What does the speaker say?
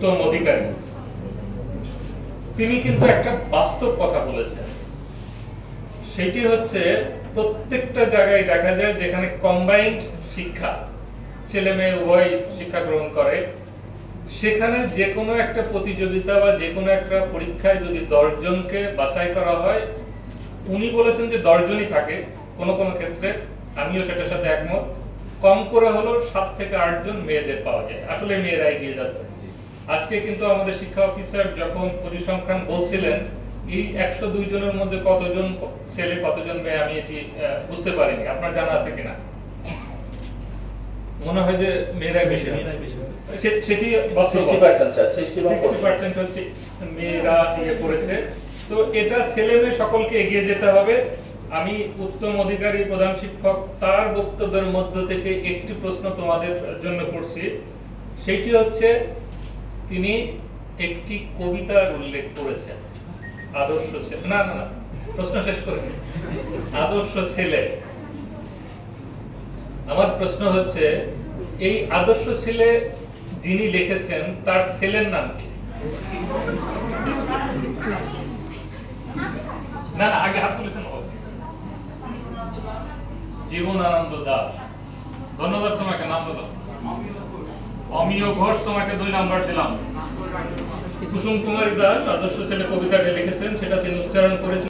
উত্তম অধিকারী, তিনি কিন্তু একটা বাস্তব কথা বলেছেন। সেটি হচ্ছে প্রত্যেকটা জায়গায় দেখা যায় যেখানে কম্বাইন্ড শিক্ষা, ছেলে মেয়ে উভয় শিক্ষা গ্রহণ করে, সেখানে যে কোনো একটা প্রতিযোগিতা বা যে কোনো একটা পরীক্ষায় যদি 10 জনকে বাছাই করা হয়, উনি বলেছেন যে 10 জনই থাকে, কোনো কোনো ক্ষেত্রে আমিও সেটার সাথে একমত, কম করে হলো 7 থেকে 8 জন মেয়েদের পাওয়া যায়। আসলে মেয়েরা এগিয়ে যাচ্ছে। আজকে কিন্তু আমাদের শিক্ষা অফিসার যখন পরিসংখ্যান বলছিলেন, এই 102 জনের মধ্যে কতজন ছেলে কতজন মেয়ে আমি এটি বুঝতে পারিনি। আপনার জানা আছে কিনা? মনে হয় যে মেয়েরাই বেশি। সেটি 60% স্যার, 60% হচ্ছে মেয়েরা ইয়ে করেছে। তো এটা ছেলে মেয়ে সকলকে এগিয়ে যেতে হবে। আমি উত্তম অধিকারী প্রধান শিক্ষক তার বক্তব্যের মধ্য থেকে একটি প্রশ্ন তোমাদের জন্য করছি। সেটি হচ্ছে তিনি একটি কবিতার উল্লেখ করেছেন, আদর্শ ছেলে। না না না, প্রশ্ন শেষ করে আদর্শ ছেলে। আমার প্রশ্ন হচ্ছে এই আদর্শ ছেলে যিনি লিখেছেন তার ছেলের নাম কি? না না, আগে হাত তুলেছেন। জীবনানন্দ দাস, ধন্যবাদ তোমাকে। নাম বলো। অমিয় ঘোষ, তোমাকে 2 নাম্বার দিলাম। কুসুম কুমারী দাস আদর্শ ছেলে কবিতাটি লিখেছেন, সেটা তিনি উচ্চারণ করেছেন।